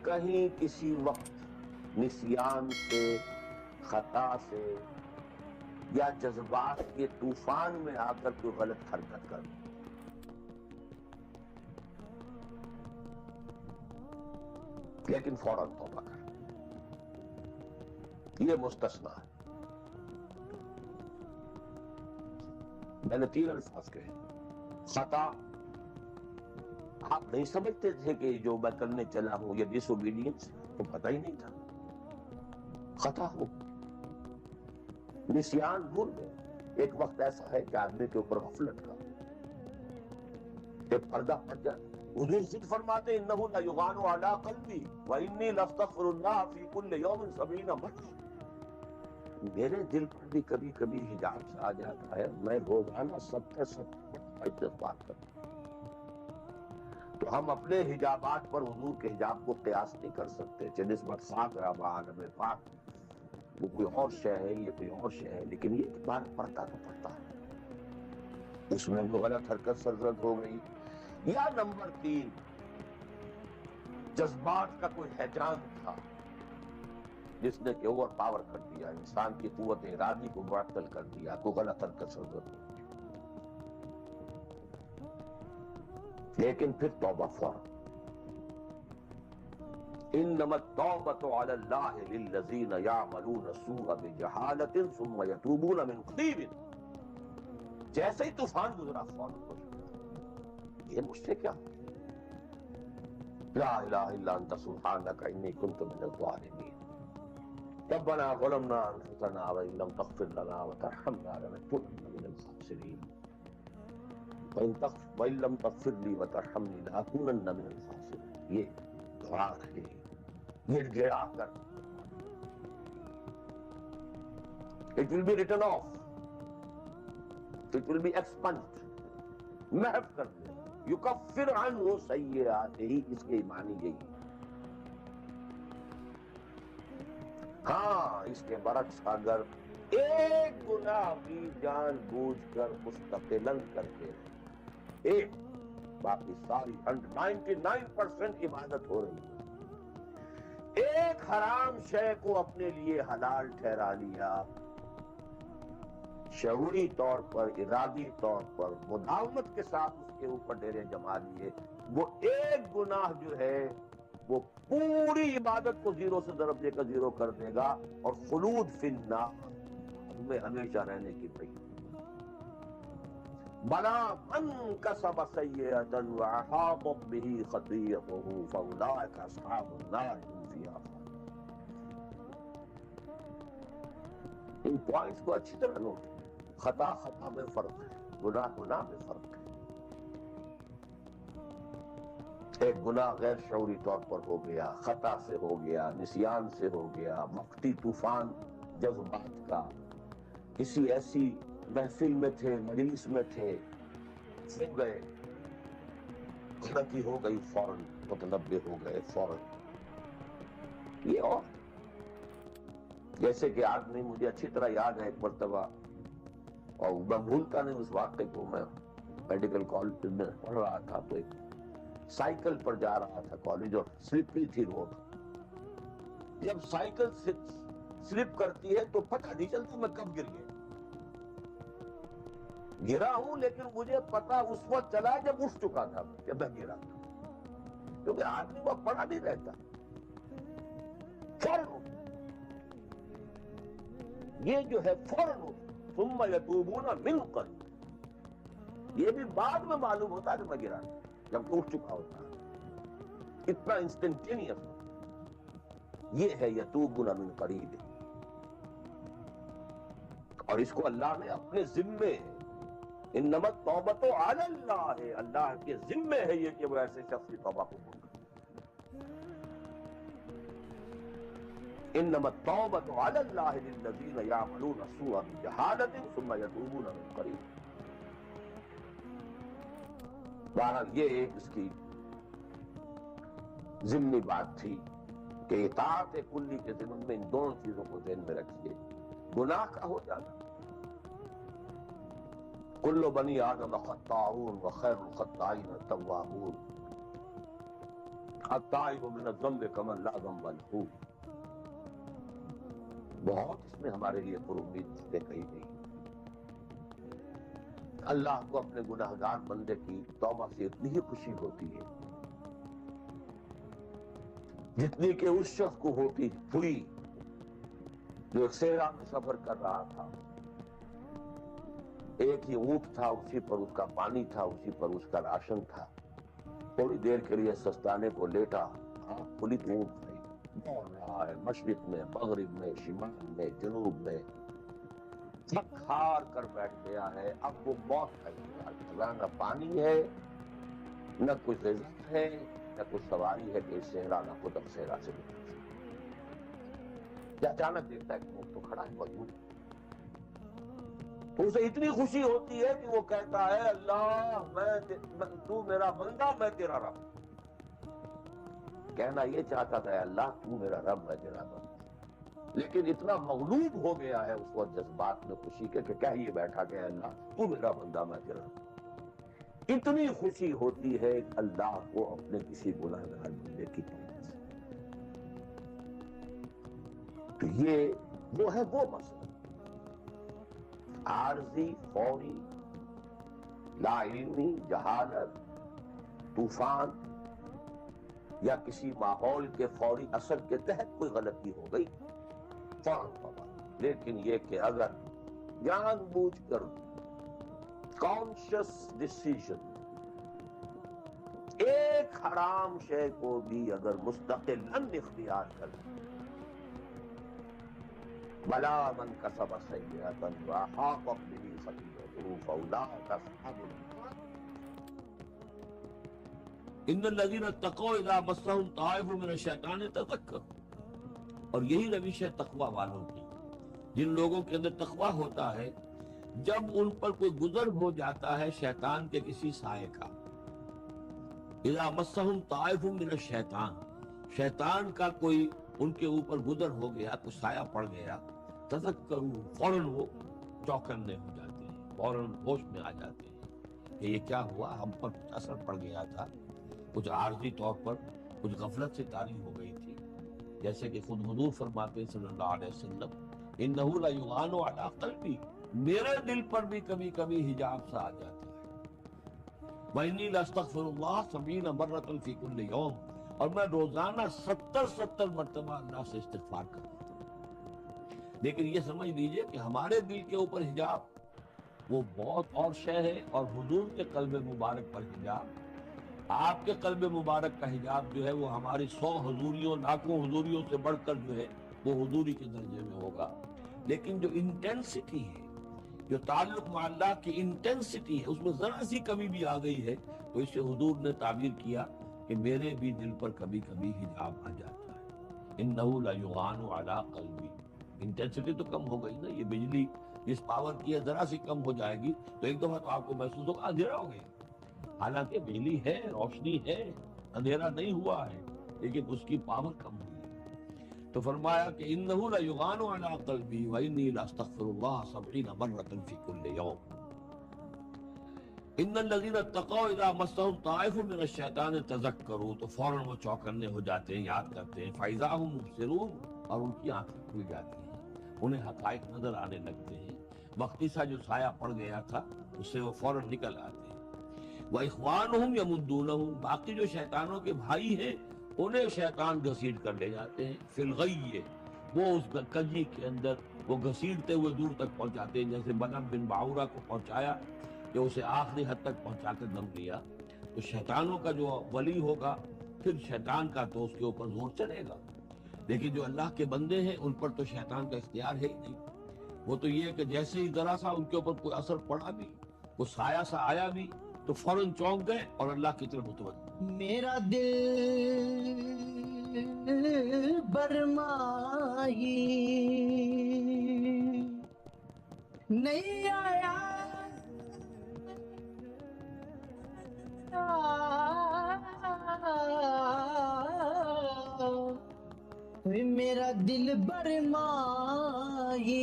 کہیں کسی وقت نسیان سے، خطا سے یا جذبات کے طوفان میں آ کر کوئی غلط حرکت کر دے، لیکن فوراً توبہ کر، یہ مستثنا ہے۔ میں نے 3 الفاظ کہے، خطا، آپ نہیں سمجھتے تھے کہ جو میں کرنے چلا ہوں یہ ڈس اوبیڈینس، تو پتہ ہی نہیں تھا، خطا ہو، نسیان، بھول گئے۔ ایک وقت ایسا ہے کہ آدمی کے اوپر غفلت کا ایک پردہ پڑ جائے۔ حضور خود فرماتے انہ لیغان علی قلبی وانی لاستغفر اللہ فی کل یوم 70 مرہ، میرے دل پر بھی کبھی کبھی حجاب سے آ جاتا ہے، میں روزانہ 70 مرتبہ استغفار کرتا ہوں۔ تو ہم اپنے حجابات پر حضور کے حجاب کو قیاس نہیں کر سکتے کہ نسبت خاک رہا عالم پاک، وہ کوئی اور شے ہے، یہ کوئی اور شے ہے، لیکن یہ بات پڑھتا تو پڑھتا ہے، اس میں وہ غلط حرکت سرزد ہو گئی۔ یا نمبر 3، جذبات کا کوئی ہیجان تھا جس نے کہ اوور پاور کر دیا، انسان کی قوت ارادی کو معطل کر دیا، کوئی غلط حرکت سرزد ہو گئی، لیکن پھر توبہ فوراً۔ انما التوبۃ علی اللہ للذین یعملون السوء بجہالۃ ثم یتوبون من قریب، جیسے ہی طوفان گزرا فوراً ہو جائے، یہ مجھ سے کیا؟ لا الہ الا انت سبحانک انی کنت من الظالمین، ربنا ظلمنا انفسنا وان لم تغفر لنا وترحمنا لنکونن من الخاسرین وان لم تغفر لی وترحمنی لأکونن من الخاسرین۔ یہ دعا ہے، گڑ گڑا کر it will be written off, it will be expunged، محو کر دے، یکفر عنہ سیئاتہ، اس کے معنی یہی۔ ہاں اس کے برعکس اگر ایک گناہ بھی جان بوجھ کر مستقلاً کرتے رہے، ایک، باقی ساری 99% عبادت ہو رہی ہے، ایک حرام شے کو اپنے لیے حلال ٹھہرا لیا، شعوری طور پر، ارادی طور پر، مداومت کے ساتھ اس کے اوپر ڈیرے جما لیے، وہ ایک گناہ جو ہے وہ پوری عبادت کو زیرو سے ضرب دے کر زیرو کر دے گا، اور خلود فی النار، میں ہمیشہ رہنے کی بھئی۔ بلا من کسب سیئۃ واحاطت بہ خطیئتہ فاولئک اصحاب النار هم فیہا خالدون۔ ان پوائنٹس کو اچھی طرح نوٹ، خطا خطا میں فرق ہے، گناہ گناہ میں فرق ہے۔ ایک گناہ غیر شعوری طور پر ہو گیا، خطا سے ہو گیا، نسیان سے ہو گیا، وقتی طوفان جذبات کا، کسی ایسی محفل میں تھے، مجلس میں تھے، سو گئے، غلطی ہو گئی، فوراً متنبہ ہو گئے، فوراً۔ یہ اور جیسے کہ آدمی، مجھے اچھی طرح یاد ہے ایک مرتبہ، اور میں بھولتا نہیں اس واقعے کو، میں میڈیکل کالج میں پڑھ رہا تھا تو ایک سائیکل پر جا رہا تھا کالج، اور سلپری تھی روڈ۔ جب سائیکل سلپ کرتی ہے تو پتہ نہیں چلتا میں کب گر گیا، گرا ہوں لیکن مجھے پتا اس وقت چلا جب اٹھ چکا تھا کہ میں گرا تھا، کیونکہ آدمی وہ پڑا نہیں رہتا، فوراً اٹھ۔ یہ جو ہے فوراً اٹھ، ثم یتوبون من قریب، یہ بھی بعد میں معلوم ہوتا ہے کہ میں گرا تھا، جب اٹھ چکا ہوتا ہے، اتنا انسٹنٹینیس۔ یہ ہے یتوبون من قریب، اور اس کو اللہ نے اپنے ذمے، انما التوبۃ علی اللہ، اللہ کے ذمے ہے یہ کہ وہ ایسے شخص کی توبہ قبول کرے۔ انما التوبۃ علی اللہ للذین یعملون السوء بجہالۃ ثم یتوبون من قریب۔ بہرحال یہ ایک اس کی ضمنی بات تھی کہ اطاعت کلی کے ضمن میں ان دونوں چیزوں کو ذہن میں رکھیے، گناہ کا ہو جانا، کل بنی آدم خطاؤون وخیر الخطائین التوابون، الطائب من الذنب کمن لا ذنب له. بہت اس میں ہمارے لیے پر امید باتیں کہی گئی. اللہ کو اپنے گناہگار بندے کی توبہ سے اتنی ہی خوشی ہوتی ہے جتنی کہ اس شخص کو ہوئی جو ایک صحرا میں سفر کر رہا تھا. ایک ہی اونٹ تھا، اسی پر اس کا پانی تھا، اسی پر اس کا راشن تھا. تھوڑی دیر کے لیے سستانے کو لیٹا، آنکھ کھلی تو اونٹ نہیں دوڑ رہا ہے، مشرق میں، مغرب میں، شمال میں، جنوب میں، تھک ہار کر بیٹھ گیا ہے. اب وہ موت کا انتظار کر رہا، نہ پانی ہے، نہ کوئی غذا ہے، نہ کوئی سواری ہے کہ اس صحرا نہ خود اب صحرا سے نکل سکے. اچانک دیکھتا ہے کہ اونٹ تو کھڑا ہے موجود. تو اسے اتنی خوشی ہوتی ہے کہ وہ کہتا ہے اللہ تو میرا بندہ، میں تیرا رب. کہنا یہ چاہتا تھا اللہ تو میرا رب، میں تیرا بندہ، لیکن اتنا مغلوب ہو گیا ہے اس وقت جذبات میں خوشی کے کہ کہہ یہ بیٹھا کہ اللہ تو میرا بندہ، میں تیرا رب. اتنی خوشی ہوتی ہے اللہ کو اپنے کسی گناہگار بندے کی توبہ سے. تو یہ وہ مسئلہ عارضی، فوری، لا علمی، جہالت، طوفان یا کسی ماحول کے فوری اثر کے تحت کوئی غلطی ہو گئی فوراً توبہ. لیکن یہ کہ اگر جان بوجھ کر کانشس ڈیسیژن ایک حرام شے کو بھی اگر مستقلاً اختیار کر بلا من کسب سیئۃ واحاط بہ خطیئۃہ فاولئک اصحاب النار ان الذین اتقوا اذا مسهم طائف من الشیطان تذکروا. اور یہی روش ہے تقوی والوں کی. جن لوگوں کے اندر تقوی ہوتا ہے، جب ان پر کوئی گزر ہو جاتا ہے شیطان کے کسی سائے کا، اذا مسهم طائف من الشیطان، شیطان کا کوئی ان کے اوپر گزر ہو گیا، تو سایہ پڑ گیا، تذکروا، فوراً وہ چوکنے ہو جاتے ہیں، فوراً ہوش میں آ جاتے ہیں کہ یہ کیا ہوا، ہم پر کچھ اثر پڑ گیا تھا، کچھ عارضی طور پر کچھ غفلت سے طاری ہو گئی تھی. جیسے کہ خود حضور فرماتے ہیں صلی اللہ علیہ وسلم انہ لیغان علی قلبی، میرے دل پر بھی کبھی کبھی حجاب سا آ جاتا ہے. وانی لاستغفر اللہ 70 مرۃ فی کل یوم، اور میں روزانہ 70 مرتبہ اللہ سے استغفار کرتا ہوں. لیکن یہ سمجھ لیجئے کہ ہمارے دل کے اوپر حجاب وہ بہت اور شے ہے، اور حضور کے قلب مبارک پر حجاب، آپ کے قلب مبارک کا حجاب جو ہے وہ ہماری 100 حضوریوں، لاکھوں حضوریوں سے بڑھ کر جو ہے وہ حضوری کے درجے میں ہوگا. لیکن جو انٹینسٹی ہے، جو تعلق مع اللہ کی انٹینسٹی ہے، اس میں ذرا سی کمی بھی آ گئی ہے تو اسے حضور نے تعبیر کیا کہ میرے بھی دل پر کبھی کبھی حجاب آ جاتا ہے. انہ لیغان علی قلبی، انٹینسٹی تو کم ہو گئی نا. یہ بجلی جس پاور کی ہے ذرا سی کم ہو جائے گی تو ایک دفعہ تو آپ کو محسوس ہوگا اندھیرا ہو گیا. حالانکہ بجلی ہے، روشنی ہے، اندھیرا نہیں ہوا ہے، لیکن اس کی پاور کم ہوئی. تو فرمایا کہ انہ لیغان علی قلبی وانی لاستغفر اللہ 70 مرۃ فی کل یوم. ان الذین اتقوا اذا مسهم طائف من الشیطان تذکروا، تو فوراً وہ چوکنے ہو جاتے ہیں، یاد کرتے ہیں. فاذا هم مبصرون، اور ان کی آنکھیں کھل جاتی ہیں، انہیں حقائق نظر آنے لگتے ہیں. وقتی سا جو سایہ پڑ گیا تھا اس سے وہ فوراً نکل آتے ہیں. وَإِخْوَانُهُمْ يَمُدُّونَهُمْ، باقی جو شیطانوں کے بھائی ہیں انہیں شیطان گھسیٹ کر لے جاتے ہیں. فی الغی، وہ اس کنجی کے اندر وہ گھسیٹتے ہوئے دور تک پہنچاتے ہیں. جیسے بلعم بن باعورہ کو پہنچایا کہ اسے آخری حد تک پہنچا کر دم لیا. تو شیطانوں کا جو ولی ہوگا پھر شیطان کا تو اس کے اوپر زور چلے گا، لیکن جو اللہ کے بندے ہیں ان پر تو شیطان کا اختیار ہے ہی نہیں. وہ تو یہ کہ جیسے ہی ذرا سا ان کے اوپر کوئی اثر پڑا بھی، کوئی سایہ سا آیا بھی، تو فوراً چونک گئے اور اللہ کی طرف متوجہ. میرا دل برمائی نہیں آیا، میرا دل برمائی